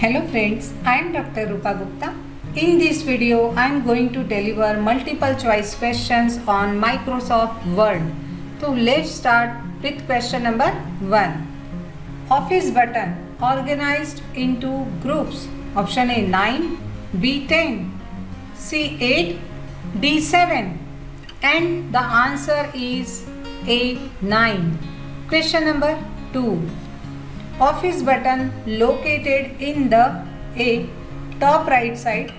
Hello friends, I am Dr. Rupa Gupta. In this video, I am going to deliver multiple choice questions on Microsoft Word. So let's start with question number 1. Office button organized into groups. Option A 9, B 10, C 8, D 7. And the answer is A 9. Question number 2. Office button located in the A. top right side,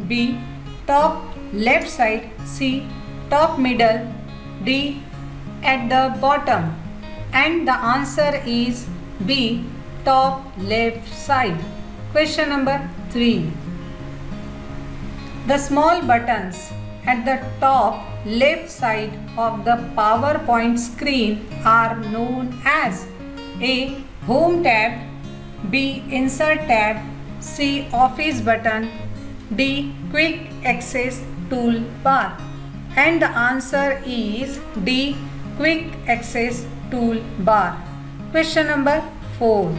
B. top left side, C. top middle, D. at the bottom. And the answer is B. top left side. Question number 3. The small buttons at the top left side of the PowerPoint screen are known as A. Home tab, B. Insert tab, C. Office button, D. Quick access toolbar. And the answer is D. Quick access toolbar. Question number 4.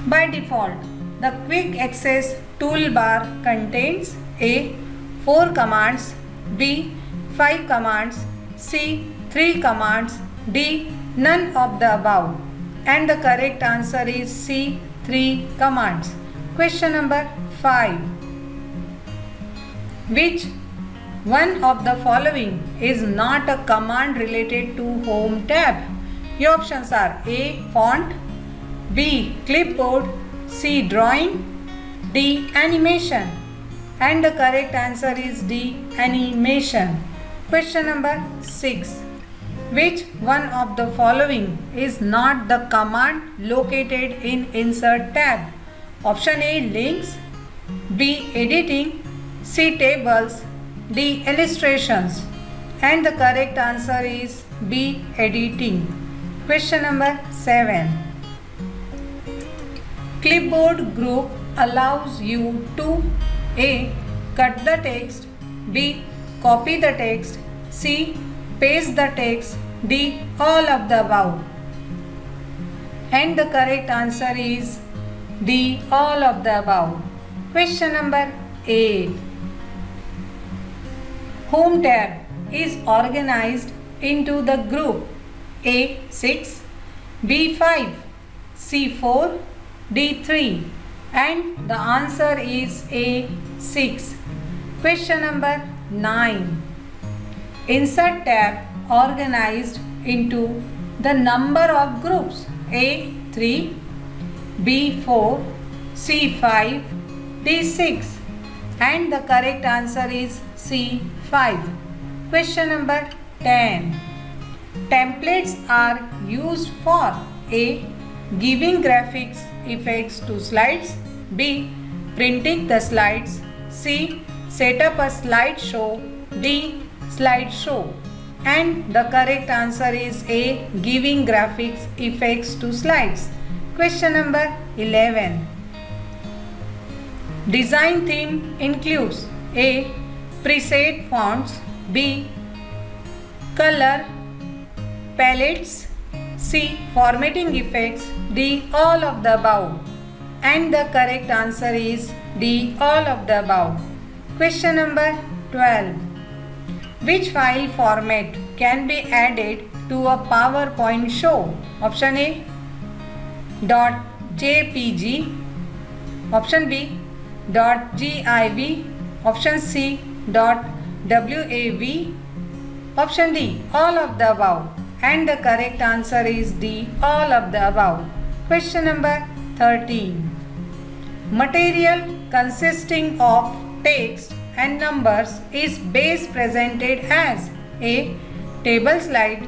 By default, the quick access toolbar contains A. 4 commands, B. 5 commands, C. 3 commands, D. none of the above. And the correct answer is C. 3 commands. Question number 5. Which one of the following is not a command related to Home tab? Your options are A. Font, B. Clipboard, C. Drawing, D. Animation. And the correct answer is D. Animation. Question number 6. Which one of the following is not the command located in Insert tab? Option A. Links, B. Editing, C. Tables, D. Illustrations. And the correct answer is B. Editing. Question number 7. Clipboard group allows you to A. cut the text, B. copy the text, C. paste the text, D. all of the above. And the correct answer is D. all of the above. Question number 8. Home tab is organized into the group A. 6, B. 5, C. 4, D. 3. And the answer is A. 6. Question number 9. Insert tab organized into the number of groups A. 3, B. 4, C. 5, D. 6. And the correct answer is C. 5. Question number 10. Templates are used for A. giving graphics effects to slides, B. printing the slides, C. set up a slideshow, D. slideshow. And the correct answer is A. giving graphics effects to slides. Question number 11. Design theme includes A. preset fonts, B. color palettes, C. formatting effects, D. all of the above. And the correct answer is D. all of the above. Question number 12. Which file format can be added to a PowerPoint show? Option A. .jpg, Option B. .gif, Option C. .wav, Option D. all of the above. And the correct answer is D. all of the above. Question number 13. Material consisting of text and numbers is best presented as A. table slide,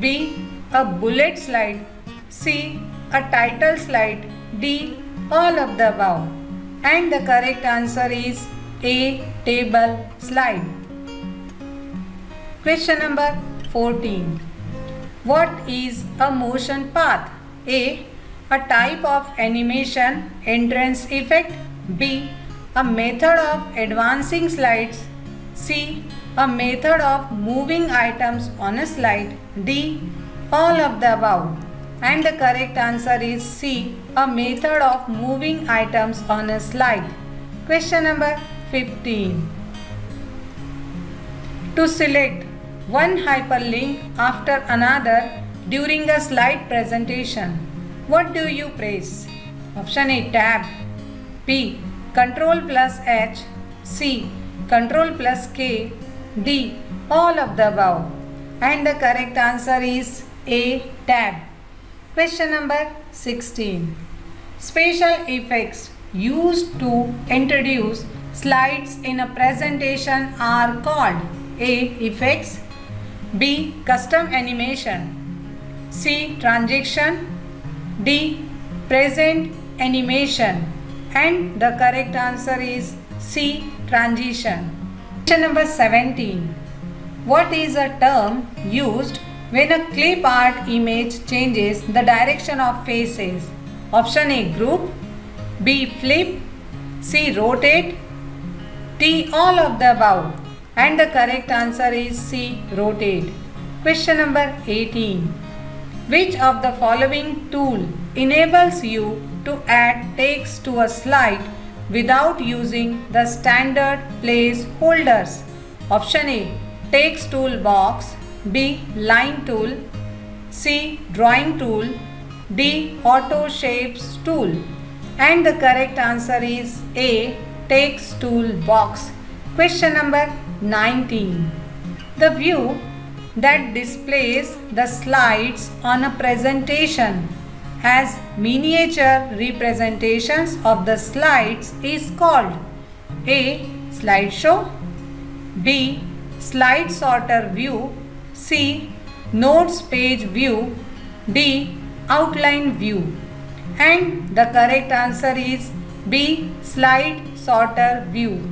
B. a bullet slide, C. a title slide, D. all of the above. And the correct answer is A. table slide. Question number 14. What is a motion path? A. a type of animation entrance effect, B. a method of advancing slides, C. a method of moving items on a slide, D. all of the above. And the correct answer is C, a method of moving items on a slide. Question number 15. To select one hyperlink after another during a slide presentation, what do you press? Option A, Tab. B, Ctrl plus H. C, Ctrl plus K. D, all of the above. And the correct answer is A, Tab. Question number 16. Special effects used to introduce slides in a presentation are called A, effects. B, custom animation. C, transition. D, present animation. And the correct answer is C, transition. Question number 17. What is a term used when a clip art image changes the direction of faces? Option A, group. B, flip. C, rotate. D, all of the above. And the correct answer is C, rotate. Question number 18. Which of the following tool enables you to add text to a slide without using the standard placeholders? Option A, text tool box. B, line tool. C, drawing tool. D, auto shapes tool. And the correct answer is A, text tool box. Question number 19. The view that displays the slides on a presentation as miniature representations of the slides is called A, slideshow. B, slide sorter view. C, notes page view. D, outline view. And the correct answer is B, slide sorter view.